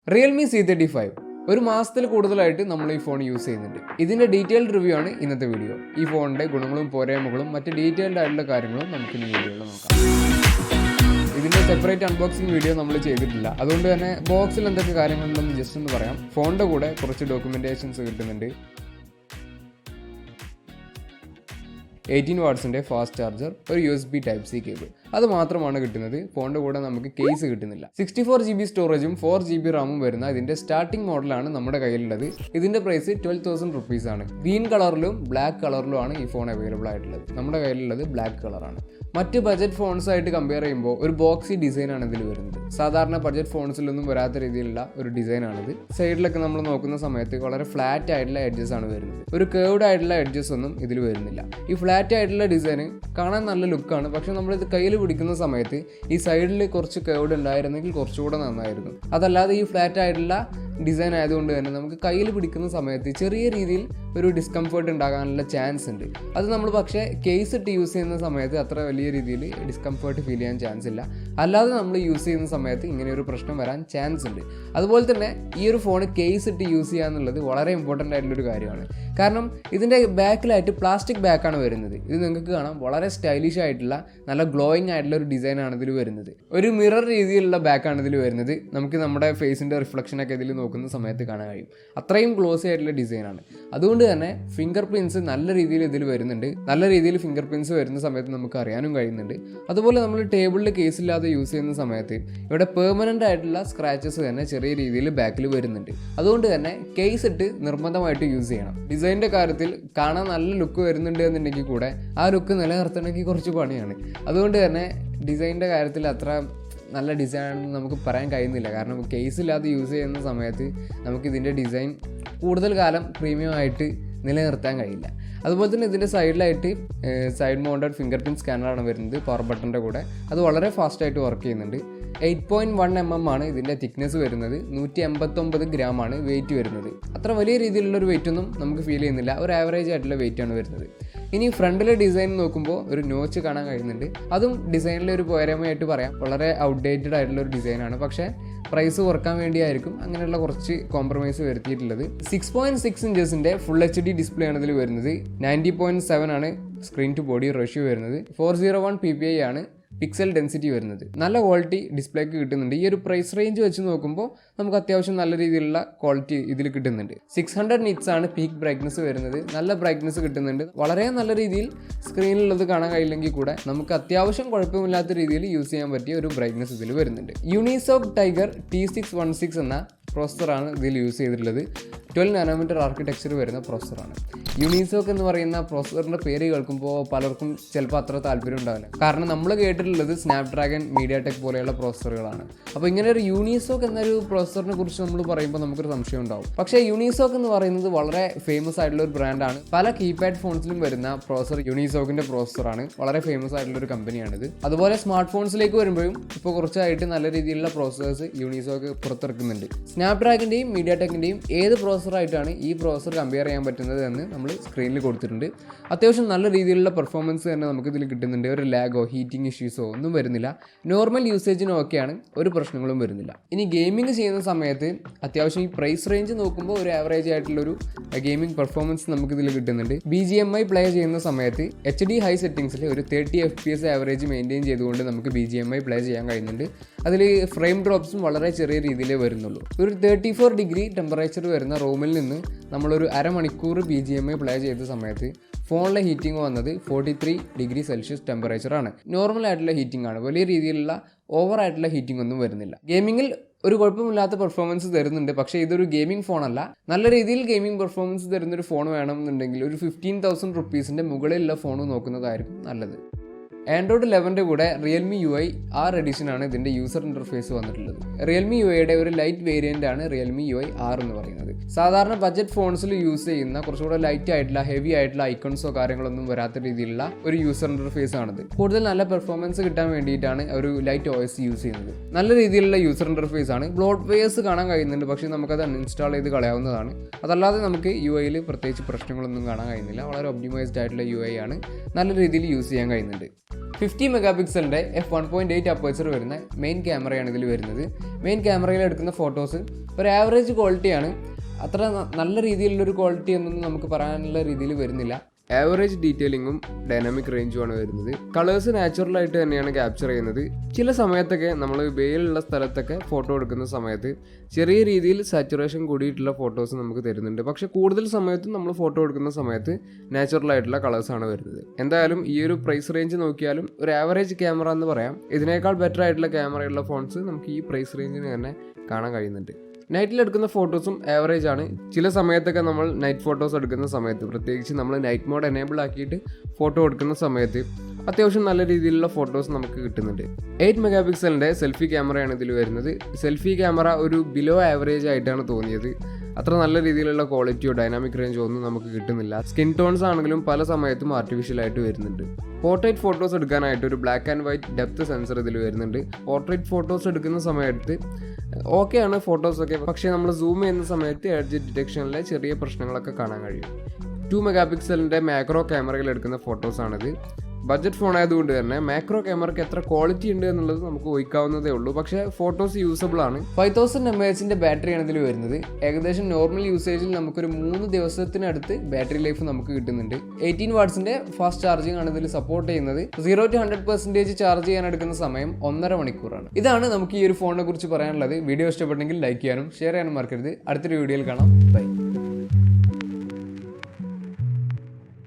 Realme C35 ഒരു മാസത്തിൽ കൂടുതലായിട്ട് നമ്മൾ ഈ ഫോൺ യൂസ് ചെയ്യുന്നുണ്ട്. ഇതിന്റെ ഡീറ്റെയിൽഡ് റിവ്യൂ ആണ് ഇന്നത്തെ വീഡിയോ. ഈ ഫോണിന്റെ ഗുണങ്ങളും പോരായ്മകളും മറ്റ് ഡീറ്റെയിൽഡ് ആയിട്ടുള്ള കാര്യങ്ങളും നമുക്ക് ഈ വീഡിയോയിൽ നോക്കാം. ഇതിന്റെ സെപ്പറേറ്റ് അൺബോക്സിംഗ് വീഡിയോ നമ്മൾ ചെയ്തിട്ടില്ല. അതുകൊണ്ട് തന്നെ ബോക്സിൽ എന്തൊക്കെ കാര്യങ്ങളുണ്ടെന്ന് ജസ്റ്റ് ഒന്ന് പറയാം. ഫോണിന്റെ കൂടെ കുറച്ച് ഡോക്യുമെന്റേഷൻസ് കിട്ടുന്നുണ്ട്. 18 വാട്ട്സിൻ്റെ ഫാസ്റ്റ് ചാർജർ, ഒരു USB Type-C കേബിൾ, അത് മാത്രമാണ് കിട്ടുന്നത്. ഫോണിൻ്റെ കൂടെ നമുക്ക് കേസ് കിട്ടുന്നില്ല. 64 GB സ്റ്റോറേജും 4 GB റാമും വരുന്ന ഇതിൻ്റെ സ്റ്റാർട്ടിംഗ് മോഡലാണ് നമ്മുടെ കയ്യിലുള്ളത്. ഇതിൻ്റെ പ്രൈസ് 12,000 റുപ്പീസ് ആണ്. ഗ്രീൻ കളറിലും ബ്ലാക്ക് കളറിലുമാണ് ഈ ഫോൺ അവൈലബിൾ ആയിട്ടുള്ളത്. നമ്മുടെ കയ്യിലുള്ളത് ബ്ലാക്ക് കളറാണ്. മറ്റ് ബജറ്റ് ഫോൺസായിട്ട് കമ്പയർ ചെയ്യുമ്പോൾ ഒരു ബോക്സി ഡിസൈനാണ് ഇതിൽ വരുന്നത്. സാധാരണ ബജറ്റ് ഫോൺസിലൊന്നും വരാത്ത രീതിയിലുള്ള ഒരു ഡിസൈനാണിത്. സൈഡിലൊക്കെ നമ്മൾ നോക്കുന്ന സമയത്ത് വളരെ ഫ്ലാറ്റ് ആയിട്ടുള്ള എഡ്ജസ് ആണ് വരുന്നത്. ഒരു കേർവ്ഡ് ആയിട്ടുള്ള എഡ്ജസ് ഒന്നും ഇതിൽ വരുന്നില്ല. ഈ ഫ്ലാറ്റ് ആയിട്ടുള്ള ഡിസൈൻ കാണാൻ നല്ല ലുക്കാണ്. പക്ഷെ നമ്മളിത് കയ്യിൽ പിടിക്കുന്ന സമയത്ത് ഈ സൈഡിൽ കുറച്ച് കേർവ്ഡ് ഉണ്ടായിരുന്നെങ്കിൽ കുറച്ചുകൂടെ നന്നായിരുന്നു. അതല്ലാതെ ഈ ഫ്ലാറ്റ് ആയിട്ടുള്ള ഡിസൈൻ ആയതുകൊണ്ട് തന്നെ നമുക്ക് കയ്യിൽ പിടിക്കുന്ന സമയത്ത് ചെറിയ രീതിയിൽ ഒരു ഡിസ്കംഫേർട്ട് ഉണ്ടാകാനുള്ള ചാൻസ് ഉണ്ട്. അത് നമ്മൾ പക്ഷേ കേസ് ഇട്ട് യൂസ് ചെയ്യുന്ന സമയത്ത് അത്ര വലിയ രീതിയിൽ ഡിസ്കംഫേർട്ട് ഫീൽ ചെയ്യാൻ ചാൻസ് ഇല്ല. അല്ലാതെ നമ്മൾ യൂസ് ചെയ്യുന്ന സമയത്ത് ഇങ്ങനെ ഒരു പ്രശ്നം വരാൻ ചാൻസ് ഉണ്ട്. അതുപോലെ തന്നെ ഈ ഒരു ഫോൺ കേസ് ഇട്ട് യൂസ് ചെയ്യുക എന്നുള്ളത് വളരെ ഇമ്പോർട്ടൻ്റ് ആയിട്ടുള്ളൊരു കാര്യമാണ്. കാരണം ഇതിൻ്റെ ബാക്കിലായിട്ട് പ്ലാസ്റ്റിക് ബാക്കാണ് വരുന്നത്. ഇത് നിങ്ങൾക്ക് കാണാം, വളരെ സ്റ്റൈലിഷ് ആയിട്ടുള്ള നല്ല ഗ്ലോയിങ് ആയിട്ടുള്ള ഒരു ഡിസൈനാണ് ഇതിൽ വരുന്നത്. ഒരു മിറർ രീതിയിലുള്ള ബാക്കാണ് ഇതിൽ വരുന്നത്. നമുക്ക് നമ്മുടെ ഫേസിൻ്റെ റിഫ്ലക്ഷനൊക്കെ ഇതിൽ നോക്കുന്ന സമയത്ത് കാണാൻ കഴിയും. അത്രയും ഗ്ലോസി ആയിട്ടുള്ള ഡിസൈനാണ്. അതുകൊണ്ട് തന്നെ ഫിംഗർ പ്രിൻറ്റ്സ് നല്ല രീതിയിൽ ഇതിൽ വരുന്നുണ്ട്. നല്ല രീതിയിൽ ഫിംഗർ പ്രിൻറ്റ്സ് വരുന്ന സമയത്ത് നമുക്ക് അറിയാനും കഴിയുന്നുണ്ട്. അതുപോലെ നമ്മൾ ടേബിളിൽ കേസ് ഇല്ലാതെ യൂസ് ചെയ്യുന്ന സമയത്ത് ഇവിടെ പെർമനൻ്റ് ആയിട്ടുള്ള സ്ക്രാച്ചസ് തന്നെ ചെറിയ രീതിയിൽ ബാക്കിൽ വരുന്നുണ്ട്. അതുകൊണ്ട് തന്നെ കേസ് ഇട്ട് നിർബന്ധമായിട്ട് യൂസ് ചെയ്യണം. ഡിസൈനിൻ്റെ കാര്യത്തിൽ കാണാൻ നല്ല ലുക്ക് വരുന്നുണ്ട് എന്നുണ്ടെങ്കിൽ കൂടെ ആ ലുക്ക് നിലനിർത്തണമെങ്കിൽ കുറച്ച് പണിയാണ്. അതുകൊണ്ട് തന്നെ ഡിസൈനിൻ്റെ കാര്യത്തിൽ അത്ര നല്ല ഡിസൈനാണെന്ന് നമുക്ക് പറയാൻ കഴിയുന്നില്ല. കാരണം കേസ് ഇല്ലാതെ യൂസ് ചെയ്യുന്ന സമയത്ത് നമുക്കിതിൻ്റെ ഡിസൈൻ കൂടുതൽ കാലം പ്രീമിയം ആയിട്ട് നിലനിർത്താൻ കഴിയില്ല. അതുപോലെ തന്നെ ഇതിൻ്റെ സൈഡിലായിട്ട് സൈഡ് മൗണ്ടഡ് ഫിംഗർ പ്രിൻറ്റ് സ്കാനറാണ് വരുന്നത് പവർ ബട്ടൻ്റെ കൂടെ. അത് വളരെ ഫാസ്റ്റായിട്ട് വർക്ക് ചെയ്യുന്നുണ്ട്. 8.1 mm ആണ് ഇതിൻ്റെ തിക്നെസ് വരുന്നത്. 189 ഗ്രാമാണ് വെയിറ്റ് വരുന്നത്. അത്ര വലിയ രീതിയിലുള്ളൊരു വെയിറ്റൊന്നും നമുക്ക് ഫീൽ ചെയ്യുന്നില്ല. ഒരു ആവറേജ് ആയിട്ടുള്ള വെയിറ്റാണ് വരുന്നത്. ഇനി ഫ്രണ്ടിലെ ഡിസൈൻ നോക്കുമ്പോൾ ഒരു നോച്ച് കാണാൻ കഴിയുന്നുണ്ട്. അതും ഡിസൈനിലെ ഒരു പോരായ്മയായിട്ട് പറയാം. വളരെ ഔട്ട്ഡേറ്റഡ് ആയിട്ടുള്ള ഒരു ഡിസൈനാണ്. പക്ഷേ പ്രൈസ് കുറക്കാൻ വേണ്ടിയായിരിക്കും അങ്ങനെയുള്ള കുറച്ച് കോംപ്രമൈസ് വരുത്തിയിട്ടുള്ളത്. 6.6 ഇഞ്ചസിൻ്റെ ഫുൾ HD ഡിസ്പ്ലേ ആണ് ഇതിൽ വരുന്നത്. 90.7 ആണ് സ്ക്രീൻ ടു ബോഡി റേഷ്യോ വരുന്നത്. 401 ppi ആണ് പിക്സൽ ഡെൻസിറ്റി വരുന്നത്. നല്ല ക്വാളിറ്റി ഡിസ്പ്ലേക്ക് കിട്ടുന്നുണ്ട്. ഈ ഒരു പ്രൈസ് റേഞ്ച് വെച്ച് നോക്കുമ്പോൾ നമുക്ക് അത്യാവശ്യം നല്ല രീതിയിലുള്ള ക്വാളിറ്റി ഇതിൽ കിട്ടുന്നുണ്ട്. 600 nits ആണ് പീക്ക് ബ്രൈറ്റ്നസ് വരുന്നത്. നല്ല ബ്രൈറ്റ്നസ് കിട്ടുന്നുണ്ട്. വളരെ നല്ല രീതിയിൽ സ്ക്രീനിലുള്ളത് കാണാൻ കഴിയില്ലെങ്കിൽ കൂടെ നമുക്ക് അത്യാവശ്യം കുഴപ്പമില്ലാത്ത രീതിയിൽ യൂസ് ചെയ്യാൻ പറ്റിയ ഒരു ബ്രൈറ്റ്നസ് ഇതിൽ വരുന്നുണ്ട്. യൂണിസോക് ടൈഗർ T616 എന്ന പ്രോസസ്സറാണ് ഇതിൽ യൂസ് ചെയ്തിട്ടുള്ളത്. 12 nm ആർക്കിടെക്ചർ വരുന്ന പ്രോസസ്സറാണ്. യൂണിസോക് എന്ന് പറയുന്ന പ്രോസസ്സറിൻ്റെ പേര് കേൾക്കുമ്പോൾ പലർക്കും ചിലപ്പോൾ അത്ര താല്പര്യം ഉണ്ടാവില്ല. കാരണം നമ്മൾ കേട്ടിട്ടുള്ളത് സ്നാപ്ഡ്രാഗൺ, മീഡിയാടെക് പോലെയുള്ള പ്രോസസ്സറുകളാണ്. അപ്പോൾ ഇങ്ങനെ ഒരു യൂണിസോക് എന്നൊരു പ്രോസസ്സറിനെ കുറിച്ച് നമ്മൾ പറയുമ്പോൾ നമുക്കൊരു സംശയം ഉണ്ടാവും. പക്ഷേ യൂണിസോക് എന്ന് പറയുന്നത് വളരെ ഫേമസ് ആയിട്ടുള്ള ഒരു ബ്രാൻഡാണ്. പല കീപാഡ് ഫോൺസിലും വരുന്ന പ്രോസസ്സർ യൂണിസോക്കിൻ്റെ പ്രോസസ്സറാണ്. വളരെ ഫേമസ് ആയിട്ടുള്ള ഒരു കമ്പനിയാണിത്. അതുപോലെ സ്മാർട്ട് ഫോൺസിലേക്ക് വരുമ്പോഴും ഇപ്പോൾ കുറച്ചായിട്ട് നല്ല രീതിയിലുള്ള പ്രോസസ്സേഴ്സ് യൂണിസോക്ക് പുറത്തിറക്കുന്നുണ്ട്. സ്നാപ്ഡ്രാഗൻ്റെയും മീഡിയാടെക്കിൻ്റെയും ഏത് പ്രോസസ്സറായിട്ടാണ് ഈ പ്രോസസ്സർ കമ്പയർ ചെയ്യാൻ പറ്റുന്നത് എന്ന് നമ്മൾ സ്ക്രീനിൽ കൊടുത്തിട്ടുണ്ട്. അത്യാവശ്യം നല്ല രീതിയിലുള്ള പെർഫോമൻസ് തന്നെ നമുക്കിതിൽ കിട്ടുന്നുണ്ട്. ഒരു ലാഗോ ഹീറ്റിംഗ് ഇഷ്യൂസോ ഒന്നും വരുന്നില്ല. നോർമൽ യൂസേജിനും ഒക്കെയാണ്, ഒരു പ്രശ്നങ്ങളും വരുന്നില്ല. ഇനി ഗെയിമിംഗ് ചെയ്യുന്ന സമയത്ത് അത്യാവശ്യം ഈ പ്രൈസ് റേഞ്ച് നോക്കുമ്പോൾ ഒരു ആവറേജ് ആയിട്ടുള്ളൊരു ഗെയിമിംഗ് പെർഫോമൻസ് നമുക്കിതിൽ കിട്ടുന്നുണ്ട്. BGMI പ്ലേ ചെയ്യുന്ന സമയത്ത് HD ഹൈ സെറ്റിംഗ്സിൽ ഒരു 30 FPS ആവറേജ് മെയിൻറ്റെയിൻ ചെയ്തുകൊണ്ട് നമുക്ക് BGMI പ്ലേ ചെയ്യാൻ കഴിയുന്നുണ്ട്. അതിൽ ഫ്രെയിം ഡ്രോപ്സും വളരെ ചെറിയ രീതിയിലേ വരുന്നുള്ളൂ. ഒരു 34 ഡിഗ്രി ടെമ്പറേച്ചർ വരുന്ന റൂമിൽ നിന്ന് നമ്മളൊരു അരമണിക്കൂർ BGMI പ്ലേ ചെയ്ത സമയത്ത് ഫോണിലെ ഹീറ്റിംഗ് വന്നത് 43 ഡിഗ്രി സെൽഷ്യസ് ടെമ്പറേച്ചറാണ്. നോർമൽ ആയിട്ടുള്ള ഹീറ്റിംഗ് ആണ്. വലിയ രീതിയിലുള്ള ഓവറായിട്ടുള്ള ഹീറ്റിംഗ് ഒന്നും വരുന്നില്ല. ഗെയിമിങ്ങിൽ ഒരു കുഴപ്പമില്ലാത്ത പെർഫോമൻസ് തരുന്നുണ്ട്. പക്ഷേ ഇതൊരു ഗെയിമിംഗ് ഫോണല്ല. നല്ല രീതിയിൽ ഗെയിമിംഗ് പെർഫോമൻസ് തരുന്നൊരു ഫോൺ വേണമെന്നുണ്ടെങ്കിൽ ഒരു 15,000 റുപ്പീസിൻ്റെ മുകളിലുള്ള ഫോൺ നോക്കുന്നതായിരിക്കും നല്ലത്. ആൻഡ്രോയിഡ് 11 കൂടെ Realme UI R എഡിഷനാണ് ഇതിൻ്റെ യൂസർ ഇൻ്റർഫേസ് വന്നിട്ടുള്ളത്. Realme UIയുടെ ഒരു ലൈറ്റ് വേരിയൻ്റ് ആണ് Realme UI R എന്ന് പറയുന്നത്. സാധാരണ ബഡ്ജറ്റ് ഫോൺസിൽ യൂസ് ചെയ്യുന്ന കുറച്ചുകൂടെ ലൈറ്റ് ആയിട്ടുള്ള ഹെവി ആയിട്ടുള്ള ഐക്കൺസോ കാര്യങ്ങളൊന്നും വരാത്ത രീതിയിലുള്ള ഒരു യൂസർ ഇൻ്റർഫേസ് ആണിത്. കൂടുതൽ നല്ല പെർഫോമൻസ് കിട്ടാൻ വേണ്ടിയിട്ടാണ് ഒരു ലൈറ്റ് OS യൂസ് ചെയ്യുന്നത്. നല്ല രീതിയിലുള്ള യൂസർ ഇൻ്റർഫേസ് ആണ്. ബ്ലോട്ട് വെയേഴ്സ് കാണാൻ കഴിയുന്നുണ്ട്, പക്ഷേ നമുക്കത് അൺഇൻസ്റ്റാൾ ചെയ്ത് കളയാവുന്നതാണ്. അതല്ലാതെ നമുക്ക് UIയിൽ പ്രത്യേകിച്ച് പ്രശ്നങ്ങളൊന്നും കാണാൻ കഴിയുന്നില്ല. വളരെ ഒപ്റ്റിമൈസ്ഡ് ആയിട്ടുള്ള UI ആണ്. നല്ല രീതിയിൽ യൂസ് ചെയ്യാൻ കഴിയുന്നുണ്ട്. 50 മെഗാ പിക്സലിൻ്റെ f1.8 അപ്പേച്ചർ വരുന്ന മെയിൻ ക്യാമറയാണ് ഇതിൽ വരുന്നത്. മെയിൻ ക്യാമറയിൽ എടുക്കുന്ന ഫോട്ടോസ് ഒരു ആവറേജ് ക്വാളിറ്റിയാണ്. അത്ര നല്ല രീതിയിലുള്ളൊരു ക്വാളിറ്റി എന്നൊന്നും നമുക്ക് പറയാനുള്ള രീതിയിൽ വരുന്നില്ല. ആവറേജ് ഡീറ്റെയിലിങ്ങും ഡൈനാമിക് റേഞ്ചുമാണ് വരുന്നത്. കളേഴ്സ് നാച്ചുറലായിട്ട് തന്നെയാണ് ക്യാപ്ചർ ചെയ്യുന്നത്. ചില സമയത്തൊക്കെ നമ്മൾ വെയിലുള്ള സ്ഥലത്തൊക്കെ ഫോട്ടോ എടുക്കുന്ന സമയത്ത് ചെറിയ രീതിയിൽ സാച്ചുറേഷൻ കൂടിയിട്ടുള്ള ഫോട്ടോസ് നമുക്ക് തരുന്നുണ്ട്. പക്ഷെ കൂടുതൽ സമയത്തും നമ്മൾ ഫോട്ടോ എടുക്കുന്ന സമയത്ത് നാച്ചുറലായിട്ടുള്ള കളേഴ്സാണ് വരുന്നത്. എന്തായാലും ഈ ഒരു പ്രൈസ് റേഞ്ച് നോക്കിയാലും ഒരു ആവറേജ് ക്യാമറ എന്ന് പറയാം. ഇതിനേക്കാൾ ബെറ്റർ ആയിട്ടുള്ള ക്യാമറയുള്ള ഫോൺസ് നമുക്ക് ഈ പ്രൈസ് റേഞ്ചിന് തന്നെ കാണാൻ കഴിയുന്നുണ്ട്. നൈറ്റിൽ എടുക്കുന്ന ഫോട്ടോസും ആവറേജ് ആണ്. ചില സമയത്തൊക്കെ നമ്മൾ നൈറ്റ് ഫോട്ടോസ് എടുക്കുന്ന സമയത്ത്, പ്രത്യേകിച്ച് നമ്മൾ നൈറ്റ് മോഡ് എനേബിൾ ആക്കിയിട്ട് ഫോട്ടോ എടുക്കുന്ന സമയത്ത് അത്യാവശ്യം നല്ല രീതിയിലുള്ള ഫോട്ടോസ് നമുക്ക് കിട്ടുന്നുണ്ട്. 8 മെഗാ പിക്സലിൻ്റെ സെൽഫി ക്യാമറയാണ് ഇതിൽ വരുന്നത്. സെൽഫി ക്യാമറ ഒരു ബിലോ ആവറേജ് ആയിട്ടാണ് തോന്നിയത്. അത്ര നല്ല രീതിയിലുള്ള ക്വാളിറ്റിയോ ഡൈനാമിക് റേഞ്ചോ ഒന്നും നമുക്ക് കിട്ടുന്നില്ല. സ്കിൻ ടോൺസ് ആണെങ്കിലും പല സമയത്തും ആർട്ടിഫിഷ്യലായിട്ട് വരുന്നുണ്ട്. പോർട്രേറ്റ് ഫോട്ടോസ് എടുക്കാനായിട്ട് ഒരു black and white depth sensor ഇതിൽ വരുന്നുണ്ട്. പോർട്രേറ്റ് ഫോട്ടോസ് എടുക്കുന്ന സമയത്ത് ഓക്കെയാണ് ഫോട്ടോസൊക്കെ, പക്ഷേ നമ്മൾ സൂം ചെയ്യുന്ന സമയത്ത് എഡ്ജ് ഡിറ്റക്ഷനിലെ ചെറിയ പ്രശ്നങ്ങളൊക്കെ കാണാൻ കഴിയും. 2 മെഗാ പിക്സലിൻ്റെ മാക്രോ ക്യാമറയിൽ എടുക്കുന്ന ഫോട്ടോസാണിത്. ബഡ്ജറ്റ് ഫോൺ ആയതുകൊണ്ട് തന്നെ മാക്രോ ക്യാമറയ്ക്ക് എത്ര ക്വാളിറ്റി ഉണ്ട് എന്നുള്ളത് നമുക്ക് ഊഹിക്കാവുന്നതേ ഉള്ളൂ. പക്ഷേ ഫോട്ടോസ് യൂസബിൾ ആണ്. 5000 mAh ബാറ്ററിയാണ് ഇതിൽ വരുന്നത്. ഏകദേശം നോർമൽ യൂസേജിൽ നമുക്കൊരു 3 ദിവസത്തിനടുത്ത് ബാറ്ററി ലൈഫ് നമുക്ക് കിട്ടുന്നുണ്ട്. 18 വാട്ട്സിൻ്റെ ഫാസ്റ്റ് ചാർജിങ് ആണ് ഇതിൽ സപ്പോർട്ട് ചെയ്യുന്നത്. 0 to 100% ചാർജ് ചെയ്യാൻ എടുക്കുന്ന സമയം 1.5 മണിക്കൂറാണ്. ഇതാണ് നമുക്ക് ഈ ഒരു ഫോണിനെ കുറിച്ച് പറയാനുള്ളത്. വീഡിയോ ഇഷ്ടപ്പെട്ടെങ്കിൽ ലൈക്ക് ചെയ്യാനും ഷെയർ ചെയ്യാനും മറക്കരുത്. അടുത്തൊരു വീഡിയോയിൽ കാണാം. ബൈ.